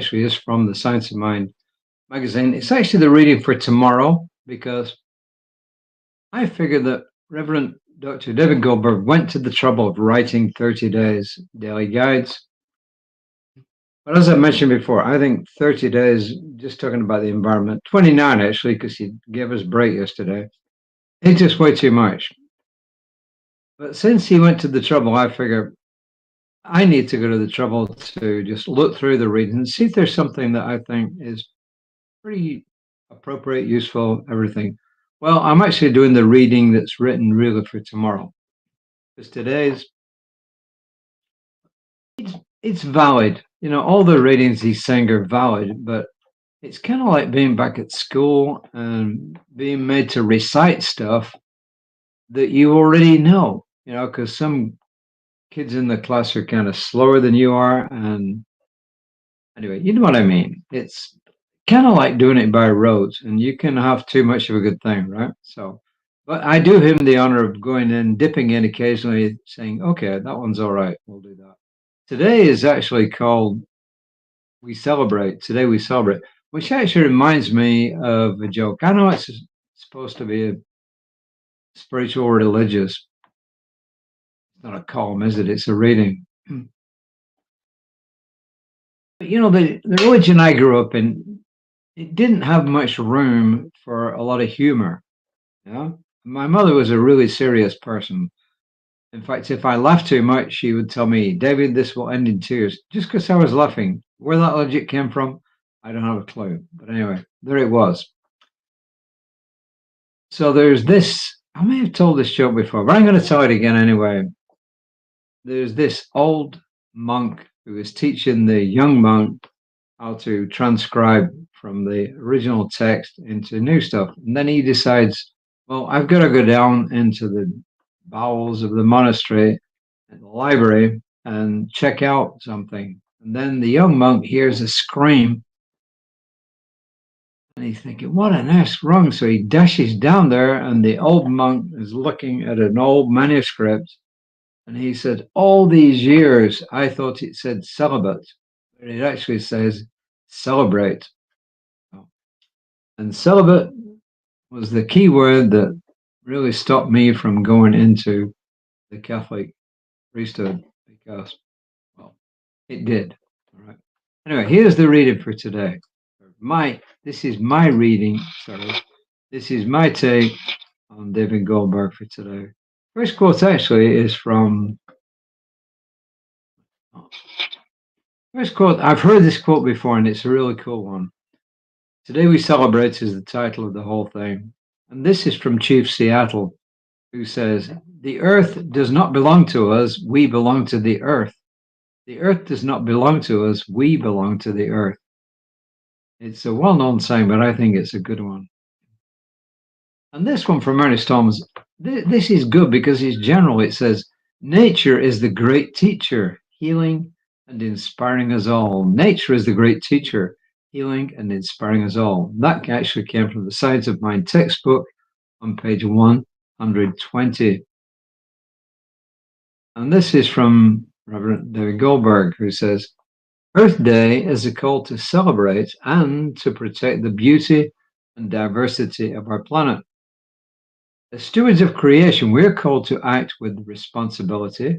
actually is from the Science of Mind magazine. It's actually the reading for tomorrow because I figured that Reverend Dr. David Goldberg went to the trouble of writing 30 days daily guides. But as I mentioned before, I think 30 days, just talking about the environment, 29 actually, because he gave us a break yesterday, it's just way too much. But since he went to the trouble, I figure I need to go to the trouble to just look through the reading and see if there's something that I think is pretty appropriate, useful, everything. Well, I'm actually doing the reading that's written really for tomorrow. Because today's, it's valid. You know, all the readings he's saying are valid, but it's kind of like being back at school and being made to recite stuff that you already know, you know, because some kids in the class are kind of slower than you are. And anyway, you know what I mean? It's kind of like doing it by rote, and you can have too much of a good thing, right? So, but I do him the honor of going in, dipping in occasionally, saying, okay, that one's all right, we'll do that. Today is actually called We Celebrate. Today we celebrate, which actually reminds me of a joke. I know it's supposed to be a spiritual religious. It's not a column, is it? It's a reading. But you know, the religion I grew up in, it didn't have much room for a lot of humor. You know? My mother was a really serious person. In fact, if I laughed too much, she would tell me, David, this will end in tears, just because I was laughing. Where that logic came from, I don't have a clue. But anyway, there it was. So there's this, I may have told this joke before, but I'm going to tell it again anyway. There's this old monk who is teaching the young monk how to transcribe from the original text into new stuff. And then he decides, well, I've got to go down into the bowels of the monastery and the library and check out something. And then the young monk hears a scream and he's thinking, what on earth's wrong? So he dashes down there, and the old monk is looking at an old manuscript. And he said, all these years, I thought it said celibate, but it actually says celebrate. And celibate was the key word that really stopped me from going into the Catholic priesthood because, well, it did. All right. Anyway, here's the reading for today. This is my reading. Sorry, this is my take on David Goldberg for today. First quote actually is from. First quote. I've heard this quote before, and it's a really cool one. Today we celebrate is the title of the whole thing, and this is from Chief Seattle, who says, "The earth does not belong to us; we belong to the earth. The earth does not belong to us; we belong to the earth." It's a well-known saying, but I think it's a good one. And this one from Ernest Holmes, this is good because it's general. It says, nature is the great teacher, healing and inspiring us all. Nature is the great teacher, healing and inspiring us all. That actually came from the Science of Mind textbook on page 120. And this is from Reverend David Goldberg, who says, Earth Day is a call to celebrate and to protect the beauty and diversity of our planet. As stewards of creation, we're called to act with responsibility,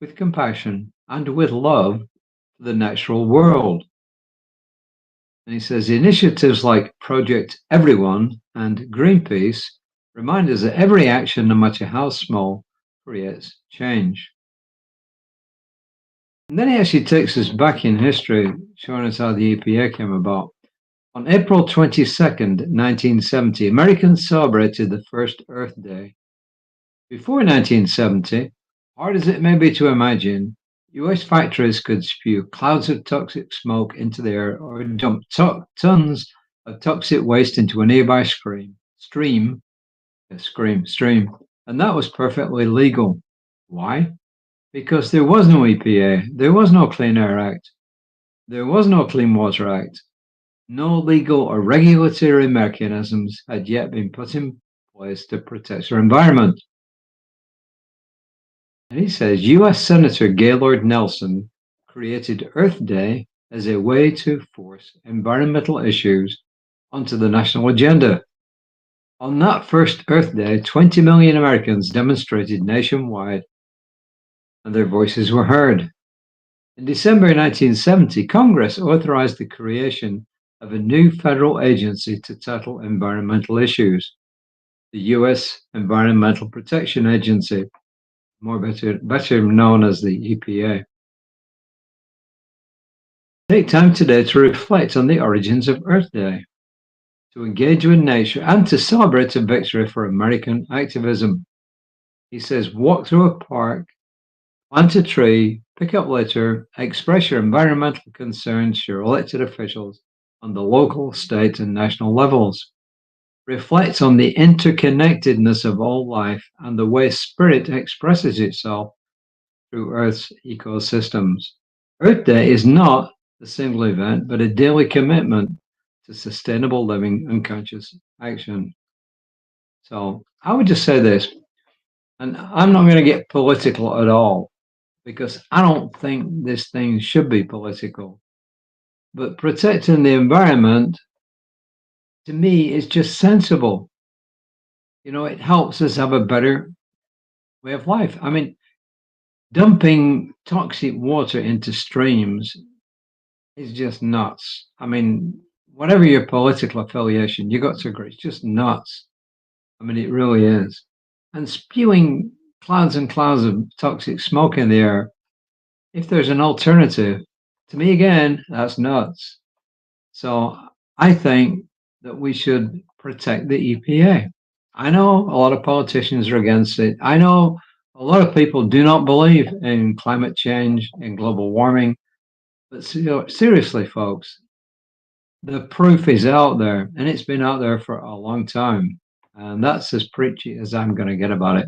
with compassion, and with love for the natural world. And he says, initiatives like Project Everyone and Greenpeace remind us that every action, no matter how small, creates change. And then he actually takes us back in history, showing us how the EPA came about. On April 22nd, 1970, Americans celebrated the first Earth Day. Before 1970, hard as it may be to imagine, US factories could spew clouds of toxic smoke into the air or dump tons of toxic waste into a nearby stream, and that was perfectly legal. Why? Because there was no EPA, there was no Clean Air Act, there was no Clean Water Act. No legal or regulatory mechanisms had yet been put in place to protect our environment. And he says, US Senator Gaylord Nelson created Earth Day as a way to force environmental issues onto the national agenda. On that first Earth Day, 20 million Americans demonstrated nationwide and their voices were heard. In December 1970, Congress authorized the creation of a new federal agency to tackle environmental issues, the U.S. Environmental Protection Agency, better known as the EPA. Take time today to reflect on the origins of Earth Day, to engage with nature, and to celebrate a victory for American activism. He says, walk through a park, plant a tree, pick up litter, express your environmental concerns to your elected officials on the local, state, and national levels. Reflect on the interconnectedness of all life and the way spirit expresses itself through Earth's ecosystems. Earth Day is not a single event, but a daily commitment to sustainable living and conscious action. So I would just say this, and I'm not going to get political at all, because I don't think this thing should be political. But protecting the environment, to me, is just sensible. It helps us have a better way of life. I mean, dumping toxic water into streams is just nuts. I mean, whatever your political affiliation, you got to agree, it's just nuts. I mean, it really is. And spewing clouds and clouds of toxic smoke in the air, if there's an alternative, to me, again, that's nuts. So I think that we should protect the EPA. I know a lot of politicians are against it. I know a lot of people do not believe in climate change and global warming. But seriously, folks, the proof is out there, and it's been out there for a long time. And that's as preachy as I'm going to get about it.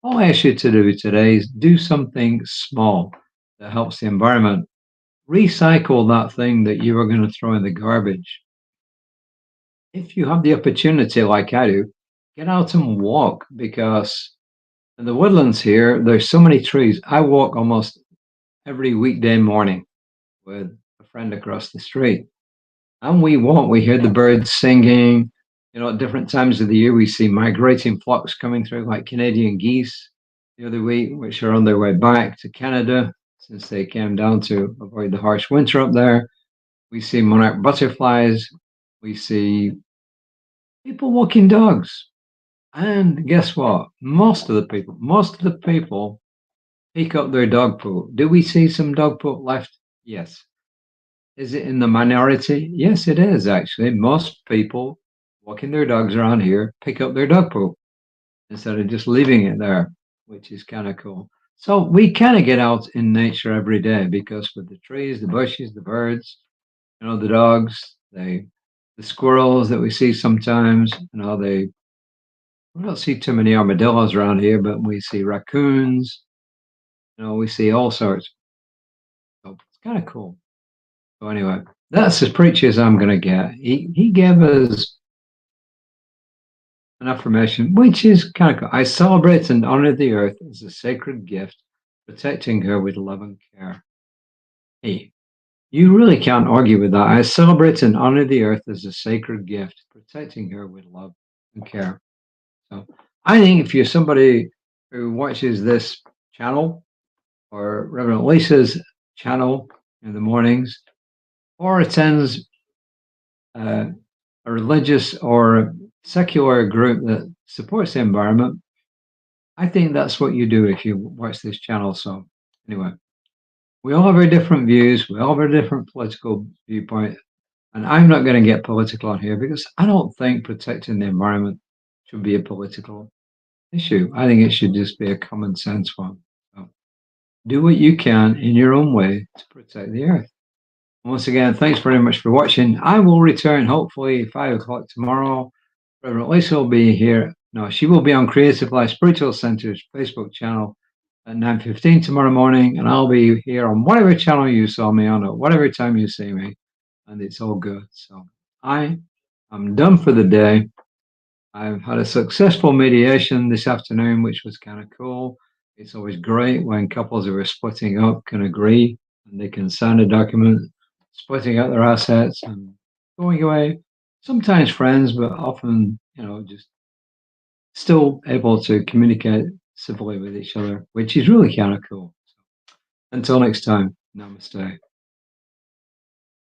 All I ask you to do today is do something small that helps the environment. Recycle that thing that you are going to throw in the garbage. If you have the opportunity, like I do, get out and walk, because in the woodlands here, there's so many trees. I walk almost every weekday morning with a friend across the street. And we hear the birds singing. At different times of the year, we see migrating flocks coming through, like Canadian geese the other week, which are on their way back to Canada since they came down to avoid the harsh winter up there. We see monarch butterflies. We see people walking dogs. And guess what? Most of the people pick up their dog poop. Do we see some dog poop left? Yes. Is it in the minority? Yes, it is, actually. Most people walking their dogs around here pick up their dog poop instead of just leaving it there, which is kind of cool. So we kind of get out in nature every day, because with the trees, the bushes, the birds, the dogs, the squirrels that we see sometimes, we don't see too many armadillos around here, but we see raccoons, we see all sorts. So it's kind of cool. So anyway, that's as preachy as I'm going to get. He gave us an affirmation, which is kind of cool. I celebrate and honor the earth as a sacred gift, protecting her with love and care. Hey, you really can't argue with that. I celebrate and honor the earth as a sacred gift, protecting her with love and care. So I think if you're somebody who watches this channel, or Reverend Lisa's channel in the mornings, or attends a religious or secular group that supports the environment, I think that's what you do if you watch this channel. So anyway, we all have our different views. We all have our different political viewpoint. And I'm not going to get political on here, because I don't think protecting the environment should be a political issue. I think it should just be a common sense one. So do what you can in your own way to protect the earth. Once again, thanks very much for watching. I will return hopefully 5 o'clock tomorrow. Reverend Lisa will be here. No, she will be on Creative Life Spiritual Center's Facebook channel at 9:15 tomorrow morning, and I'll be here on whatever channel you saw me on, or whatever time you see me, and it's all good. So I am done for the day. I've had a successful mediation this afternoon, which was kind of cool. It's always great when couples who are splitting up can agree and they can sign a document. splitting up their assets and going away. Sometimes friends, but often, just still able to communicate civilly with each other, which is really kind of cool. Until next time, namaste.